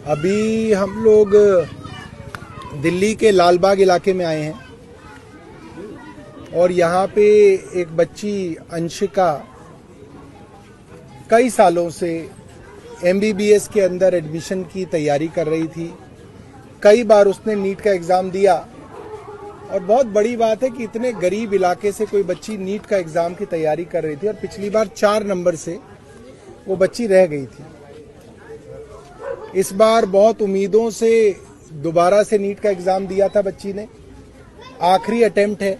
अभी हम लोग दिल्ली के लालबाग इलाके में आए हैं और यहाँ पे एक बच्ची अंशिका कई सालों से MBBS के अंदर एडमिशन की तैयारी कर रही थी। कई बार उसने नीट का एग्ज़ाम दिया और बहुत बड़ी बात है कि इतने गरीब इलाके से कोई बच्ची नीट का एग्ज़ाम की तैयारी कर रही थी और पिछली बार 4 नंबर से वो बच्ची रह गई थी। इस बार बहुत उम्मीदों से दोबारा से नीट का एग्ज़ाम दिया था बच्ची ने। आखिरी अटेम्प्ट है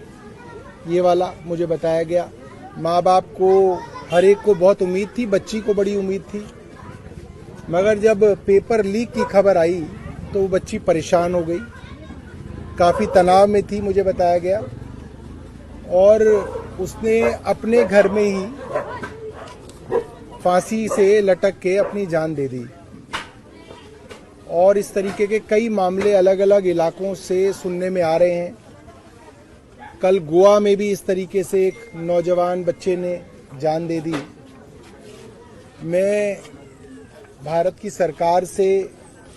ये वाला, मुझे बताया गया। माँ बाप को हर एक को बहुत उम्मीद थी, बच्ची को बड़ी उम्मीद थी, मगर जब पेपर लीक की खबर आई तो वो बच्ची परेशान हो गई, काफ़ी तनाव में थी, मुझे बताया गया, और उसने अपने घर में ही फांसी से लटक के अपनी जान दे दी। और इस तरीके के कई मामले अलग अलग इलाकों से सुनने में आ रहे हैं। कल गोवा में भी इस तरीके से एक नौजवान बच्चे ने जान दे दी। मैं भारत की सरकार से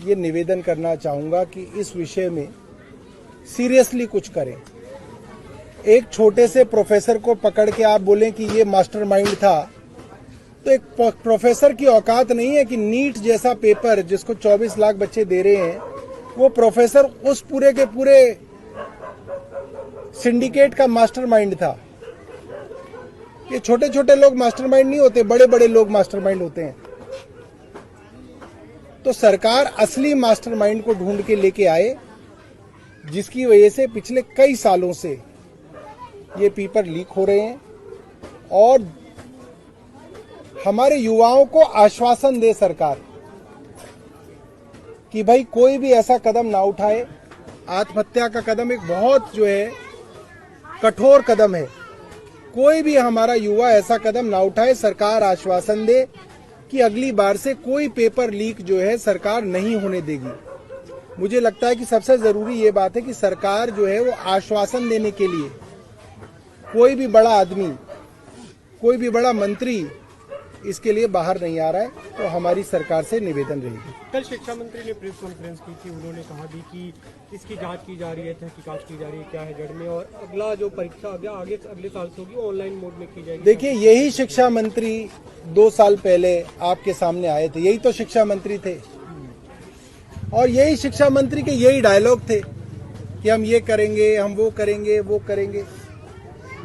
ये निवेदन करना चाहूँगा कि इस विषय में सीरियसली कुछ करें। एक छोटे से प्रोफेसर को पकड़ के आप बोलें कि ये मास्टरमाइंड था, तो एक प्रोफेसर की औकात नहीं है कि नीट जैसा पेपर जिसको 24 लाख बच्चे दे रहे हैं, वो प्रोफेसर उस पूरे के पूरे सिंडिकेट का मास्टरमाइंड था। ये छोटे छोटे लोग मास्टरमाइंड नहीं होते, बड़े बड़े लोग मास्टरमाइंड होते हैं। तो सरकार असली मास्टरमाइंड को ढूंढ के लेके आए, जिसकी वजह से पिछले कई सालों से ये पेपर लीक हो रहे हैं। और हमारे युवाओं को आश्वासन दे सरकार कि भाई कोई भी ऐसा कदम ना उठाए। आत्महत्या का कदम एक बहुत जो है कठोर कदम है। कोई भी हमारा युवा ऐसा कदम ना उठाए। सरकार आश्वासन दे कि अगली बार से कोई पेपर लीक जो है सरकार नहीं होने देगी। मुझे लगता है कि सबसे जरूरी ये बात है कि सरकार जो है वो आश्वासन देने के लिए, कोई भी बड़ा आदमी, कोई भी बड़ा मंत्री इसके लिए बाहर नहीं आ रहा है। तो हमारी सरकार से निवेदन रहेगी। कल शिक्षा मंत्री ने प्रेस कॉन्फ्रेंस की थी, उन्होंने कहा भी कि इसकी जांच की जा रही है, तहकीकात की जा रही है, क्या है जड़ में, और अगला जो परीक्षा अगले साल से होगी वो ऑनलाइन मोड में की जाएगी। देखिए, यही शिक्षा मंत्री 2 साल पहले आपके सामने आए थे, यही तो शिक्षा मंत्री थे और यही शिक्षा मंत्री के यही डायलॉग थे कि हम ये करेंगे, हम वो करेंगे, वो करेंगे।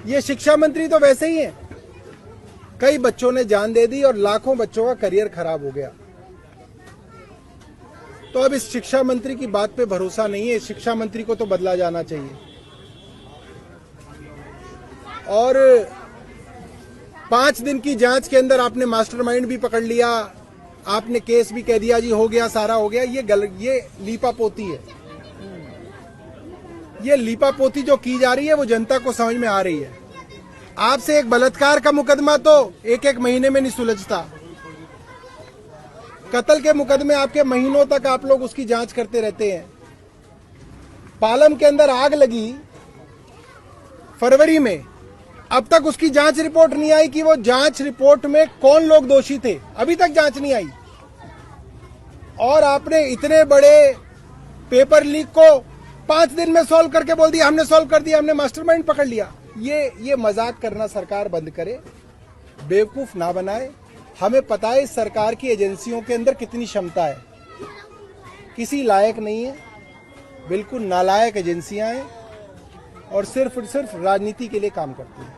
ये शिक्षा मंत्री तो वैसे ही हैं। कई बच्चों ने जान दे दी और लाखों बच्चों का करियर खराब हो गया। तो अब इस शिक्षा मंत्री की बात पे भरोसा नहीं है। शिक्षा मंत्री को तो बदला जाना चाहिए। और 5 दिन की जांच के अंदर आपने मास्टरमाइंड भी पकड़ लिया, आपने केस भी कह दिया जी हो गया, सारा हो गया। ये लीपापोती है। ये लीपापोती जो की जा रही है वो जनता को समझ में आ रही है। आपसे एक बलात्कार का मुकदमा तो 1-1 महीने में नहीं सुलझता। कत्ल के मुकदमे आपके महीनों तक आप लोग उसकी जांच करते रहते हैं। पालम के अंदर आग लगी फरवरी में, अब तक उसकी जांच रिपोर्ट नहीं आई कि वो जांच रिपोर्ट में कौन लोग दोषी थे, अभी तक जांच नहीं आई। और आपने इतने बड़े पेपर लीक को 5 दिन में सॉल्व करके बोल दिया हमने सॉल्व कर दिया, हमने मास्टरमाइंड पकड़ लिया। ये मजाक करना सरकार बंद करे, बेवकूफ ना बनाए। हमें पता है इस सरकार की एजेंसियों के अंदर कितनी क्षमता है। किसी लायक नहीं है, बिल्कुल नालायक एजेंसियां हैं और सिर्फ राजनीति के लिए काम करती हैं।